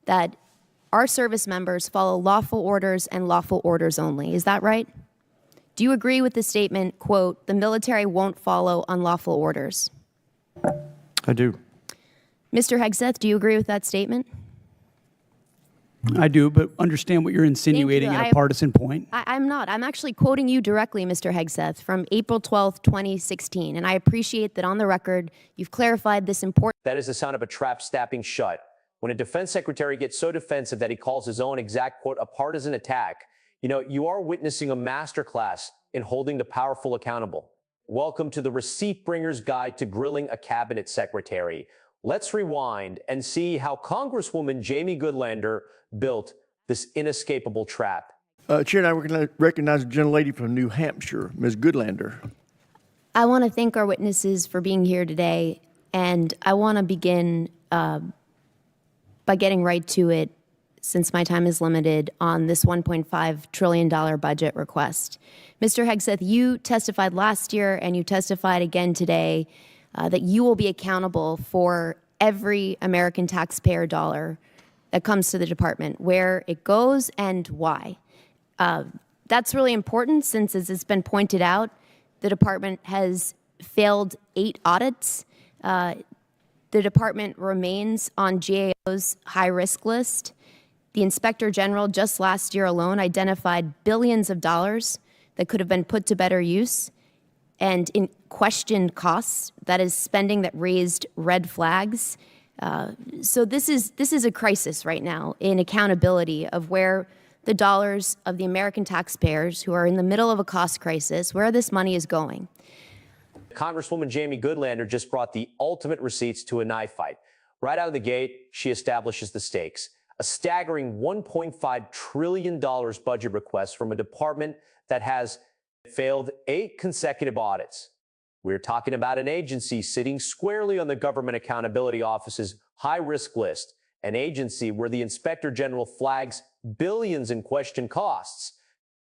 that our service members follow lawful orders and lawful orders only. Is that right? Do you agree with the statement, quote, the military won't follow unlawful orders? I do. Mr. Hegseth, do you agree with that statement? I do, but understand what you're insinuating at a partisan point. I'm not. I'm actually quoting you directly, Mr. Hegseth, from April 12th, 2016. And I appreciate that on the record, you've clarified this important. That is the sound of a trap snapping shut. When a defense secretary gets so defensive that he calls his own exact quote a partisan attack, you are witnessing a masterclass in holding the powerful accountable. Welcome to the Receipt Bringer's Guide to Grilling a Cabinet Secretary. Let's rewind and see how Congresswoman Jamie Goodlander built this inescapable trap. Chair, I recognize a gentlelady from New Hampshire, Ms. Goodlander. I want to thank our witnesses for being here today, and I want to begin by getting right to it, since my time is limited, on this $1.5 trillion budget request. Mr. Hegseth, you testified last year and you testified again today that you will be accountable for every American taxpayer dollar that comes to the department, where it goes and why. That's really important since, as it's been pointed out, the department has failed 8 audits. The department remains on GAO's high-risk list. The Inspector General just last year alone identified billions of dollars that could have been put to better use, and in questioned costs, that is spending that raised red flags. So this is a crisis right now in accountability of where the dollars of the American taxpayers who are in the middle of a cost crisis, where this money is going. Congresswoman Jamie Goodlander just brought the ultimate receipts to a knife fight. Right out of the gate, she establishes the stakes. A staggering $1.5 trillion budget request from a department that has failed 8 consecutive audits. We're talking about an agency sitting squarely on the Government Accountability Office's high-risk list, an agency where the Inspector General flags billions in questioned costs.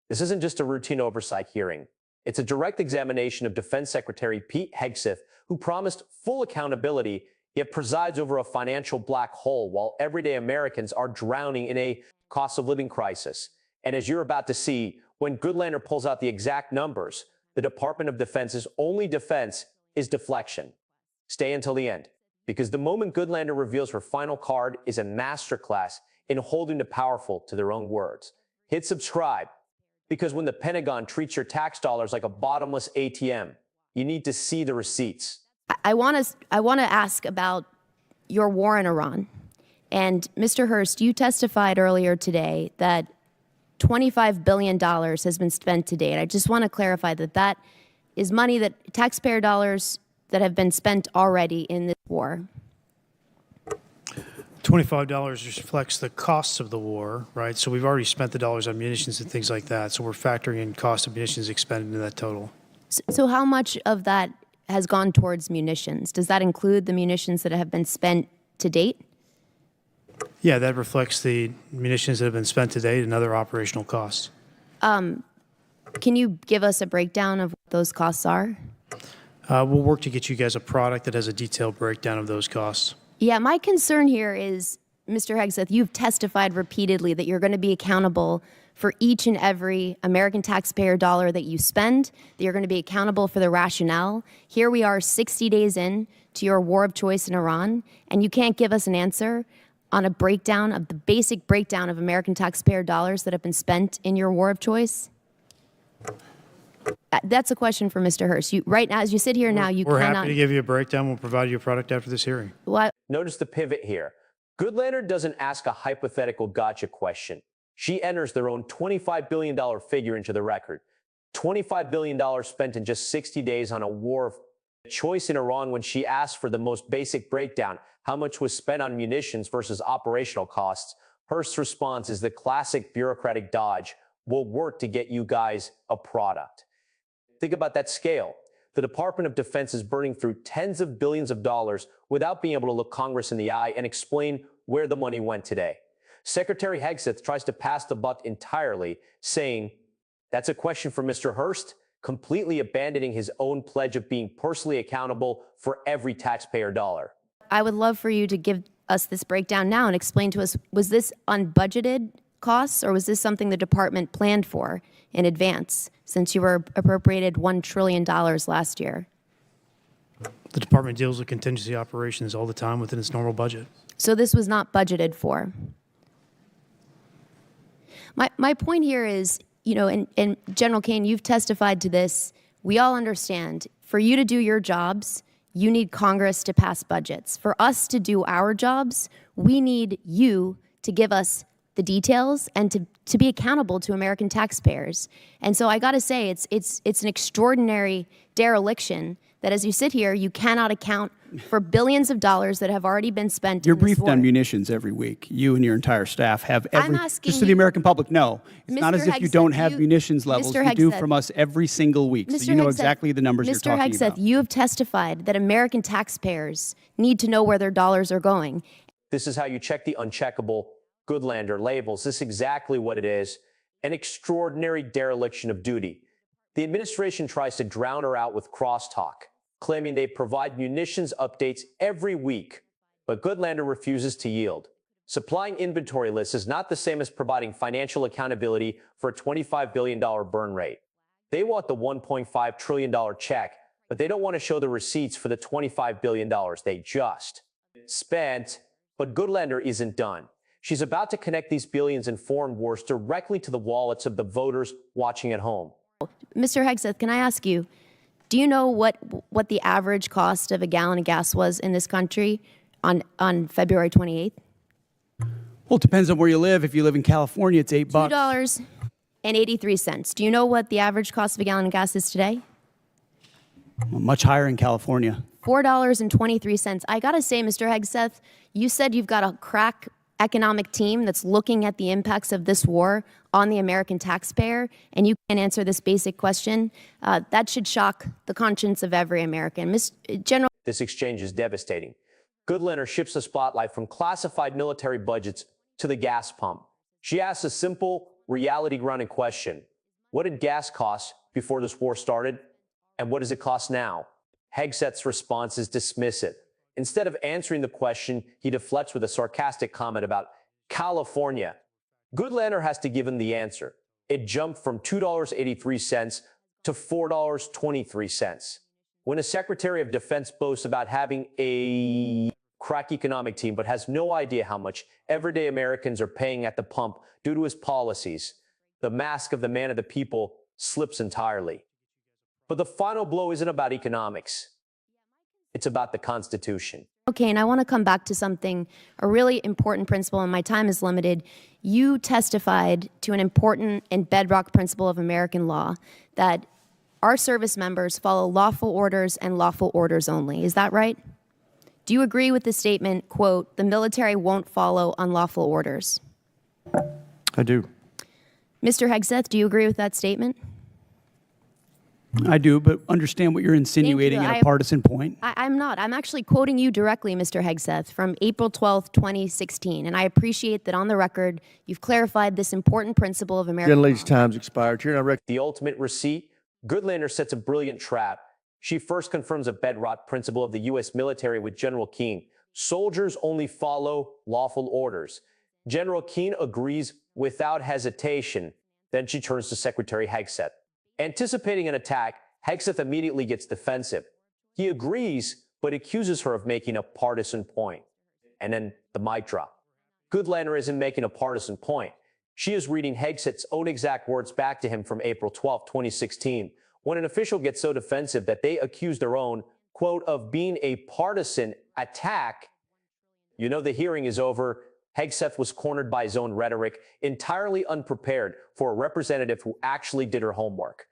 This isn't just a routine oversight hearing. It's a direct examination of Defense Secretary Pete Hegseth, who promised full accountability, yet presides over a financial black hole while everyday Americans are drowning in a cost of living crisis. And as you're about to see, when Goodlander pulls out the exact numbers, the Department of Defense's only defense is deflection. Stay until the end, because the moment Goodlander reveals her final card is a masterclass in holding the powerful to their own words. Hit subscribe, because when the Pentagon treats your tax dollars like a bottomless ATM, you need to see the receipts. I want to ask about your war in Iran. And Mr. Hurst, you testified earlier today that $25 billion has been spent to date. I just want to clarify that that is money, that taxpayer dollars that have been spent already in this war. $25 reflects the costs of the war, right? So we've already spent the dollars on munitions and things like that. So we're factoring in cost of munitions expended into that total. So how much of that has gone towards munitions? Does that include the munitions that have been spent to date? Yeah, that reflects the munitions that have been spent to date and other operational costs. Can you give us a breakdown of what those costs are? We'll work to get you guys a product that has a detailed breakdown of those costs. Yeah, my concern here is, Mr. Hegseth, you've testified repeatedly that you're going to be accountable for each and every American taxpayer dollar that you spend, that you're going to be accountable for the rationale. Here we are 60 days in to your war of choice in Iran, and you can't give us an answer on a breakdown of the basic breakdown of American taxpayer dollars that have been spent in your war of choice? That's a question for Mr. Hurst. Right now, as you sit here now, We're happy to give you a breakdown. We'll provide you a product after this hearing. What? Notice the pivot here. Goodlander doesn't ask a hypothetical gotcha question. She enters their own $25 billion figure into the record. $25 billion spent in just 60 days on a war of choice in Iran when she asked for the most basic breakdown, how much was spent on munitions versus operational costs. Hurst's response is the classic bureaucratic dodge. We'll work to get you guys a product. Think about that scale. The Department of Defense is burning through tens of billions of dollars without being able to look Congress in the eye and explain where the money went today. Secretary Hegseth tries to pass the buck entirely, saying, that's a question for Mr. Hurst, completely abandoning his own pledge of being personally accountable for every taxpayer dollar. I would love for you to give us this breakdown now and explain to us, was this unbudgeted costs, or was this something the department planned for in advance, since you were appropriated $1 trillion last year? The department deals with contingency operations all the time within its normal budget. So this was not budgeted for. My point here is, you know, and General Kane, you've testified to this. We all understand, for you to do your jobs, you need Congress to pass budgets. For us to do our jobs, we need you to give us the details and to be accountable to American taxpayers. And so I got to say, it's an extraordinary dereliction that as you sit here, you cannot account for billions of dollars that have already been spent. You're in this briefed war. on munitions every week. You and your entire staff have every, asking just so the you- American public know, it's not Mr. as if you Hegseth, don't have munitions levels. Mr. You do Hegseth. from us every single week. So Mr. you know Hegseth, exactly the numbers you're Mr. talking Hegseth, about. you have testified that American taxpayers need to know where their dollars are going. This is how you check the uncheckable Goodlander labels. This is exactly what it is, an extraordinary dereliction of duty. The administration tries to drown her out with crosstalk, claiming they provide munitions updates every week, but Goodlander refuses to yield. Supplying inventory lists is not the same as providing financial accountability for a $25 billion burn rate. They want the $1.5 trillion check, but they don't want to show the receipts for the $25 billion they just spent. But Goodlander isn't done. She's about to connect these billions in foreign wars directly to the wallets of the voters watching at home. Mr. Hegseth, can I ask you, do you know what the average cost of a gallon of gas was in this country on February 28th? Well, it depends on where you live. If you live in California, it's $8. $2.83. Do you know what the average cost of a gallon of gas is today? Well, much higher in California. $4.23. I gotta say, Mr. Hegseth, you said you've got a crack economic team that's looking at the impacts of this war on the American taxpayer, and you can't answer this basic question. That should shock the conscience of every American. General. This exchange is devastating. Goodlander shifts the spotlight from classified military budgets to the gas pump. She asks a simple, reality-grounded question. What did gas cost before this war started? And what does it cost now? Hegseth's response is dismissive. Instead of answering the question, he deflects with a sarcastic comment about California. Goodlander has to give him the answer. It jumped from $2.83 to $4.23. When a Secretary of Defense boasts about having a crack economic team but has no idea how much everyday Americans are paying at the pump due to his policies, the mask of the man of the people slips entirely. But the final blow isn't about economics. It's about the Constitution. Okay, and I want to come back to something, a really important principle, and my time is limited. You testified to an important and bedrock principle of American law, that our service members follow lawful orders and lawful orders only. Is that right? Do you agree with the statement, quote, the military won't follow unlawful orders? I do. Mr. Hegseth, do you agree with that statement? I do, but understand what you're insinuating at a partisan point. I'm not. I'm actually quoting you directly, Mr. Hegseth, from April 12th, 2016. And I appreciate that on the record, you've clarified this important principle of American law. Gentlelady's time's expired. Chair, I The ultimate receipt, Goodlander sets a brilliant trap. She first confirms a bedrock principle of the U.S. military with General Keane. Soldiers only follow lawful orders. General Keane agrees without hesitation. Then she turns to Secretary Hegseth. Anticipating an attack, Hegseth immediately gets defensive. He agrees, but accuses her of making a partisan point. And then the mic drop. Goodlander isn't making a partisan point. She is reading Hegseth's own exact words back to him from April 12, 2016, when an official gets so defensive that they accuse their own, quote, of being a partisan attack. You know the hearing is over. Hegseth was cornered by his own rhetoric, entirely unprepared for a representative who actually did her homework.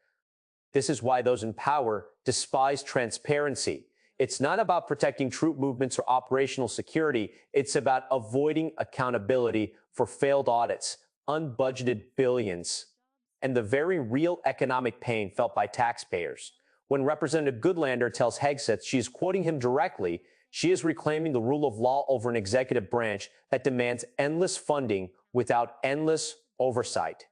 This is why those in power despise transparency. It's not about protecting troop movements or operational security. It's about avoiding accountability for failed audits, unbudgeted billions, and the very real economic pain felt by taxpayers. When Representative Goodlander tells Hegseth she is quoting him directly, she is reclaiming the rule of law over an executive branch that demands endless funding without endless oversight.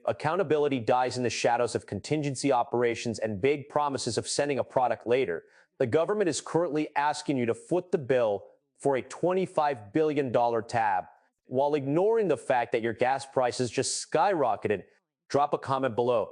Accountability dies in the shadows of contingency operations and vague promises of sending a product later. The government is currently asking you to foot the bill for a $25 billion tab, while ignoring the fact that your gas prices just skyrocketed. Drop a comment below.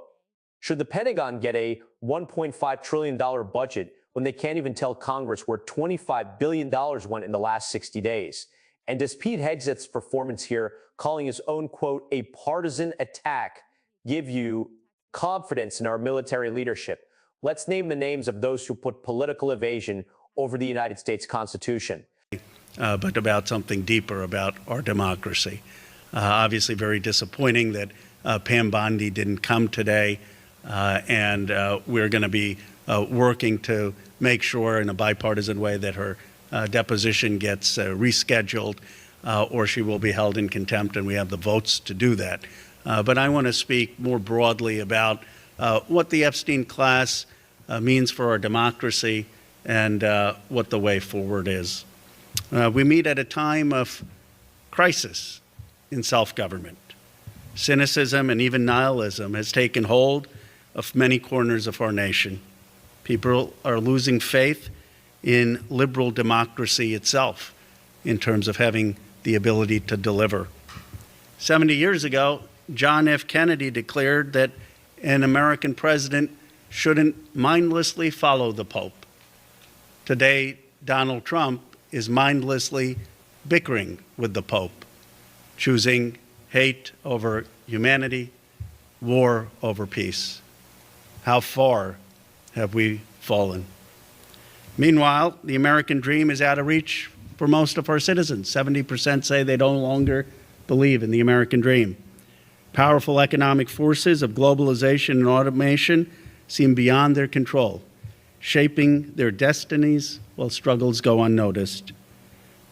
Should the Pentagon get a $1.5 trillion budget when they can't even tell Congress where $25 billion went in the last 60 days? And does Pete Hegseth's performance here, calling his own, quote, a partisan attack, give you confidence in our military leadership? Let's name the names of those who put political evasion over the United States Constitution. But about something deeper about our democracy. Obviously very disappointing that Pam Bondi didn't come today, and we're going to be working to make sure in a bipartisan way that her deposition gets rescheduled, or she will be held in contempt, and we have the votes to do that. But I want to speak more broadly about what the Epstein class means for our democracy and what the way forward is. We meet at a time of crisis in self-government. Cynicism and even nihilism has taken hold of many corners of our nation. People are losing faith in liberal democracy itself in terms of having the ability to deliver. 70 years ago, John F. Kennedy declared that an American president shouldn't mindlessly follow the Pope. Today, Donald Trump is mindlessly bickering with the Pope, choosing hate over humanity, war over peace. How far have we fallen? Meanwhile, the American dream is out of reach for most of our citizens. 70% say they no longer believe in the American dream. Powerful economic forces of globalization and automation seem beyond their control, shaping their destinies while struggles go unnoticed.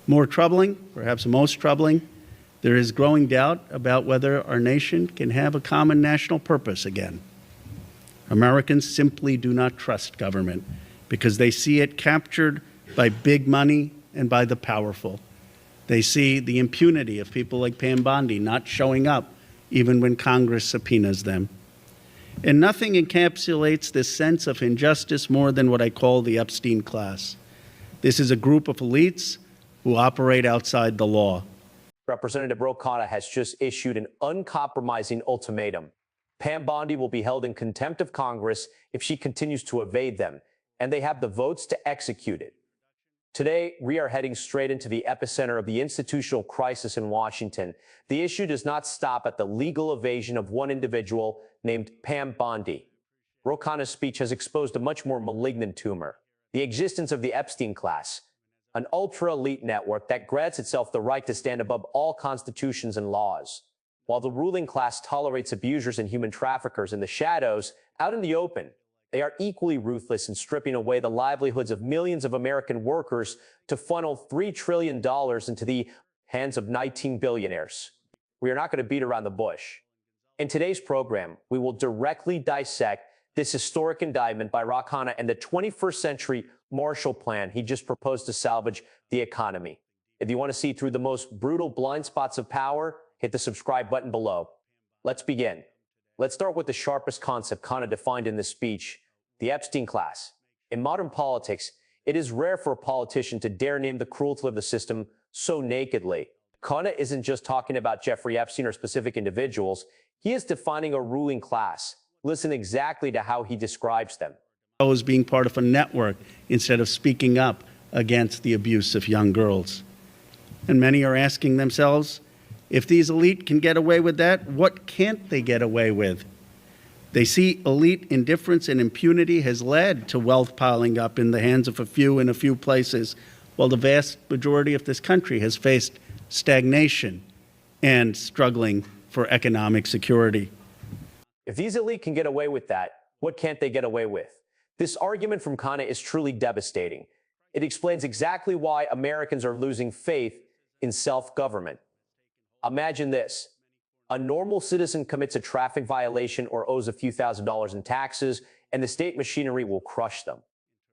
More troubling, perhaps most troubling, there is growing doubt about whether our nation can have a common national purpose again. Americans simply do not trust government because they see it captured by big money and by the powerful. They see the impunity of people like Pam Bondi not showing up even when Congress subpoenas them. And nothing encapsulates this sense of injustice more than what I call the Epstein class. This is a group of elites who operate outside the law. Representative Ro Khanna has just issued an uncompromising ultimatum. Pam Bondi will be held in contempt of Congress if she continues to evade them, and they have the votes to execute it. Today, we are heading straight into the epicenter of the institutional crisis in Washington. The issue does not stop at the legal evasion of one individual named Pam Bondi. Ro Khanna's speech has exposed a much more malignant tumor, the existence of the Epstein class, an ultra-elite network that grants itself the right to stand above all constitutions and laws. While the ruling class tolerates abusers and human traffickers in the shadows, out in the open, they are equally ruthless in stripping away the livelihoods of millions of American workers to funnel $3 trillion into the hands of 19 billionaires. We are not going to beat around the bush. In today's program, we will directly dissect this historic indictment by Ro Khanna and the 21st century Marshall Plan he just proposed to salvage the economy. If you want to see through the most brutal blind spots of power, hit the subscribe button below. Let's begin. Let's start with the sharpest concept Khanna defined in this speech, the Epstein class. In modern politics, it is rare for a politician to dare name the cruelty of the system so nakedly. Khanna isn't just talking about Jeffrey Epstein or specific individuals. He is defining a ruling class. Listen exactly to how he describes them. As being part of a network instead of speaking up against the abuse of young girls. And many are asking themselves, if these elite can get away with that, what can't they get away with? They see elite indifference and impunity has led to wealth piling up in the hands of a few in a few places, while the vast majority of this country has faced stagnation and struggling for economic security. If these elite can get away with that, what can't they get away with? This argument from Khanna is truly devastating. It explains exactly why Americans are losing faith in self-government. Imagine this. A normal citizen commits a traffic violation or owes a few $1,000s in taxes, and the state machinery will crush them.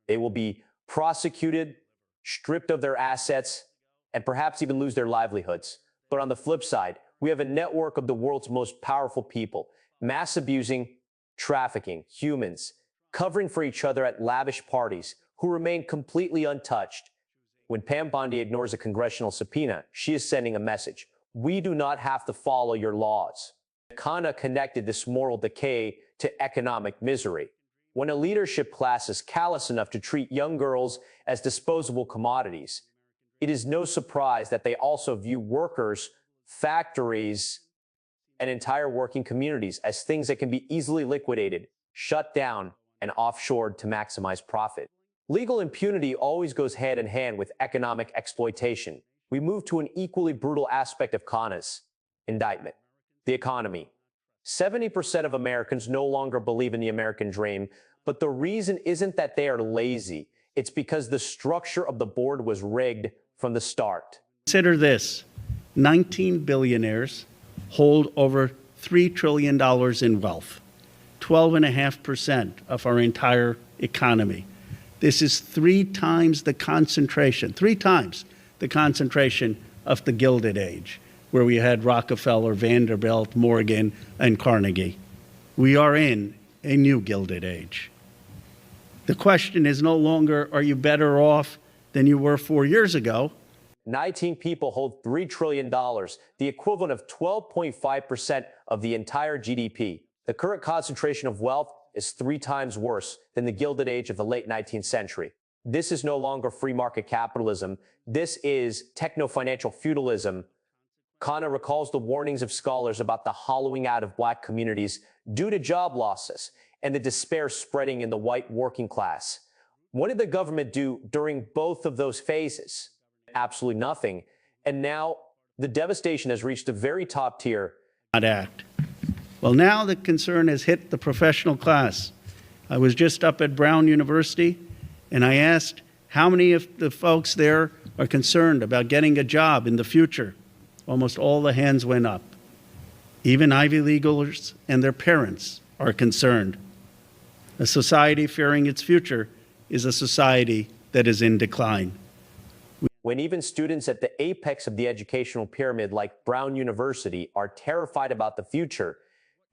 They will be prosecuted, stripped of their assets, and perhaps even lose their livelihoods. But on the flip side, we have a network of the world's most powerful people, mass abusing, trafficking, humans, covering for each other at lavish parties, who remain completely untouched. When Pam Bondi ignores a congressional subpoena, she is sending a message. We do not have to follow your laws. Khanna connected this moral decay to economic misery. When a leadership class is callous enough to treat young girls as disposable commodities, it is no surprise that they also view workers, factories, and entire working communities as things that can be easily liquidated, shut down, and offshored to maximize profit. Legal impunity always goes hand in hand with economic exploitation. We move to an equally brutal aspect of Khanna's indictment: the economy. 70% of Americans no longer believe in the American dream, but the reason isn't that they are lazy. It's because the structure of the board was rigged from the start. Consider this: 19 billionaires hold over $3 trillion in wealth, 12.5% of our entire economy. This is 3 times the concentration of the Gilded Age, where we had Rockefeller, Vanderbilt, Morgan, and Carnegie. We are in a new Gilded Age. The question is no longer, are you better off than you were 4 years ago? 19 people hold $3 trillion, the equivalent of 12.5% of the entire GDP. The current concentration of wealth is 3 times worse than the Gilded Age of the late 19th century. This is no longer free market capitalism. This is techno-financial feudalism. Khanna recalls the warnings of scholars about the hollowing out of black communities due to job losses and the despair spreading in the white working class. What did the government do during both of those phases? Absolutely nothing. And now the devastation has reached a very top tier. Act. Well, now the concern has hit the professional class. I was just up at Brown University, and I asked how many of the folks there are concerned about getting a job in the future. Almost all the hands went up. Even Ivy Leaguers and their parents are concerned. A society fearing its future is a society that is in decline. When even students at the apex of the educational pyramid like Brown University are terrified about the future,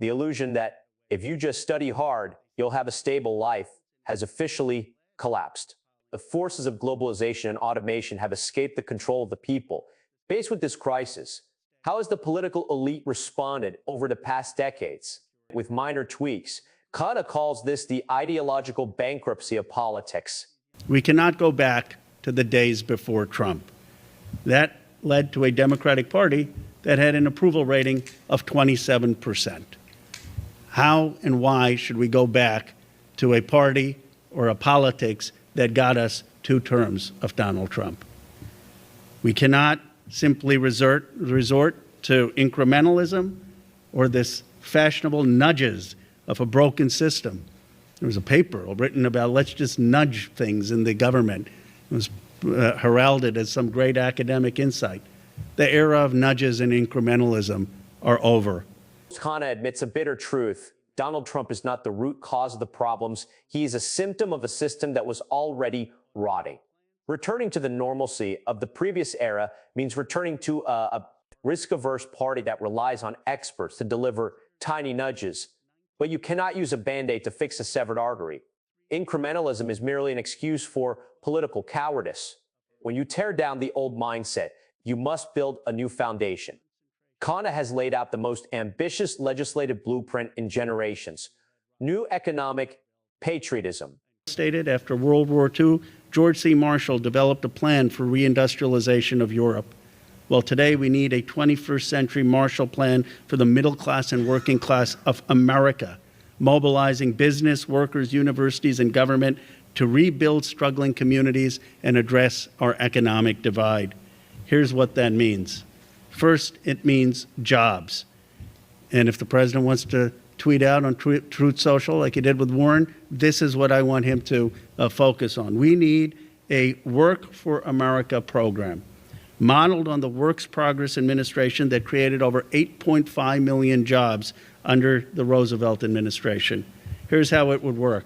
the illusion that if you just study hard, you'll have a stable life has officially collapsed. The forces of globalization and automation have escaped the control of the people. Faced with this crisis, how has the political elite responded over the past decades? With minor tweaks, Khanna calls this the ideological bankruptcy of politics. We cannot go back to the days before Trump. That led to a Democratic Party that had an approval rating of 27%. How and why should we go back to a party or a politics that got us 2 terms of Donald Trump? We cannot simply resort to incrementalism or this fashionable nudges of a broken system. There was a paper written about let's just nudge things in the government. It was heralded as some great academic insight. The era of nudges and incrementalism are over. Khanna admits a bitter truth. Donald Trump is not the root cause of the problems. He is a symptom of a system that was already rotting. Returning to the normalcy of the previous era means returning to a risk-averse party that relies on experts to deliver tiny nudges. But you cannot use a Band-Aid to fix a severed artery. Incrementalism is merely an excuse for political cowardice. When you tear down the old mindset, you must build a new foundation. Khanna has laid out the most ambitious legislative blueprint in generations: new economic patriotism. Stated after World War II, George C. Marshall developed a plan for reindustrialization of Europe. Well, today we need a 21st century Marshall Plan for the middle class and working class of America, mobilizing business, workers, universities, and government to rebuild struggling communities and address our economic divide. Here's what that means. First, it means jobs. And if the president wants to tweet out on Truth Social like he did with Warren, this is what I want him to focus on. We need a Work for America program modeled on the Works Progress Administration that created over 8.5 million jobs under the Roosevelt administration. Here's how it would work.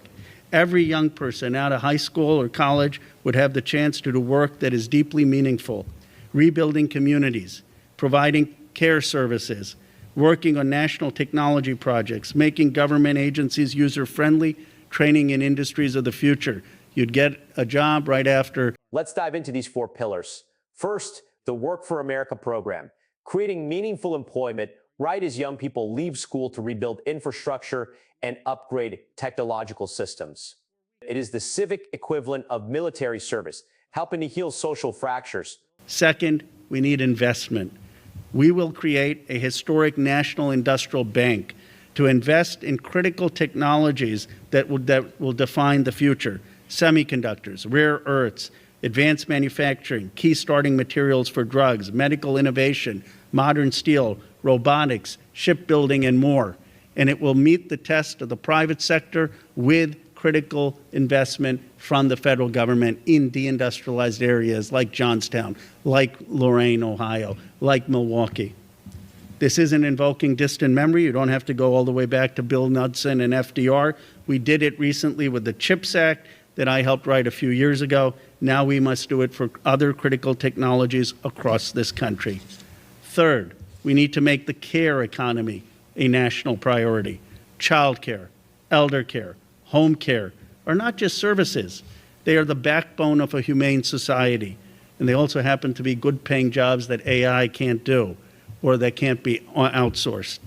Every young person out of high school or college would have the chance to do work that is deeply meaningful, rebuilding communities, providing care services, working on national technology projects, making government agencies user-friendly, training in industries of the future. You'd get a job right after Let's dive into these 4 pillars. First, the Work for America program, creating meaningful employment right as young people leave school to rebuild infrastructure and upgrade technological systems. It is the civic equivalent of military service, helping to heal social fractures. Second, we need investment. We will create a historic national industrial bank to invest in critical technologies that will define the future: semiconductors, rare earths, advanced manufacturing, key starting materials for drugs, medical innovation, modern steel, robotics, shipbuilding, and more. And it will meet the test of the private sector with critical investment from the federal government in deindustrialized areas like Johnstown, like Lorain, Ohio, like Milwaukee. This isn't invoking distant memory. You don't have to go all the way back to Bill Knudsen and FDR. We did it recently with the CHIPS Act that I helped write a few years ago. Now we must do it for other critical technologies across this country. Third, we need to make the care economy a national priority. Child care, elder care, home care are not just services. They are the backbone of a humane society. And they also happen to be good-paying jobs that AI can't do or that can't be outsourced.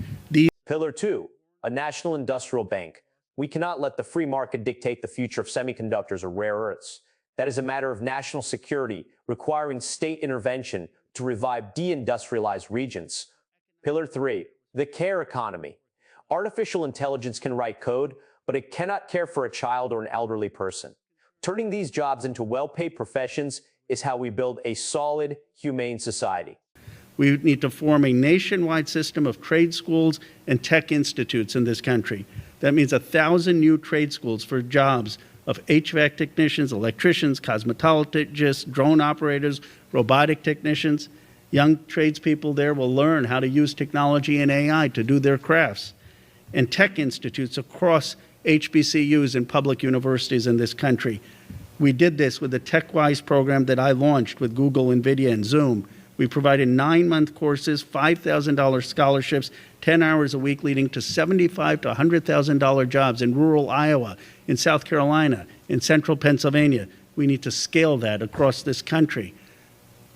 Pillar 2, a national industrial bank. We cannot let the free market dictate the future of semiconductors or rare earths. That is a matter of national security, requiring state intervention to revive deindustrialized regions. Pillar 3, the care economy. Artificial intelligence can write code, but it cannot care for a child or an elderly person. Turning these jobs into well-paid professions is how we build a solid, humane society. We need to form a nationwide system of trade schools and tech institutes in this country. That means 1,000 new trade schools for jobs of HVAC technicians, electricians, cosmetologists, drone operators, robotic technicians. Young tradespeople there will learn how to use technology and AI to do their crafts. And tech institutes across HBCUs and public universities in this country. We did this with the TechWise program that I launched with Google, NVIDIA, and Zoom. We provided 9-month courses, $5,000 scholarships, 10 hours a week, leading to $75,000 to $100,000 jobs in rural Iowa, in South Carolina, in central Pennsylvania. We need to scale that across this country.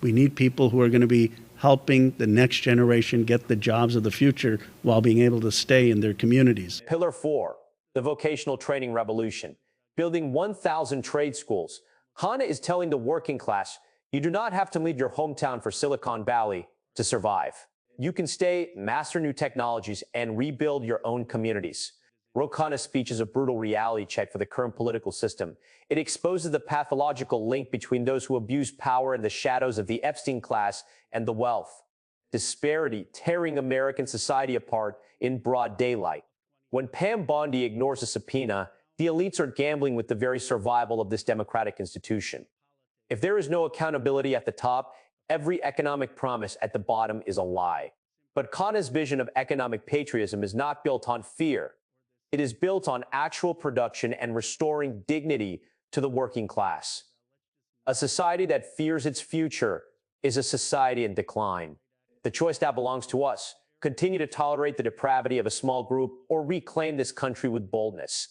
We need people who are going to be helping the next generation get the jobs of the future while being able to stay in their communities. Pillar 4, the vocational training revolution. Building 1,000 trade schools. HANA is telling the working class, you do not have to leave your hometown for Silicon Valley to survive. You can stay, master new technologies, and rebuild your own communities. Ro Khanna's speech is a brutal reality check for the current political system. It exposes the pathological link between those who abuse power in the shadows of the Epstein class and the wealth. Disparity tearing American society apart in broad daylight. When Pam Bondi ignores a subpoena, the elites are gambling with the very survival of this democratic institution. If there is no accountability at the top, every economic promise at the bottom is a lie. But Khanna's vision of economic patriotism is not built on fear. It is built on actual production and restoring dignity to the working class. A society that fears its future is a society in decline. The choice now belongs to us. Continue to tolerate the depravity of a small group or reclaim this country with boldness.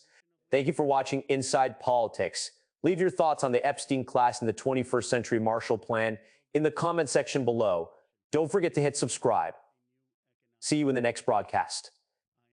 Thank you for watching Inside Politics. Leave your thoughts on the Epstein class and the 21st Century Marshall Plan in the comment section below. Don't forget to hit subscribe. See you in the next broadcast.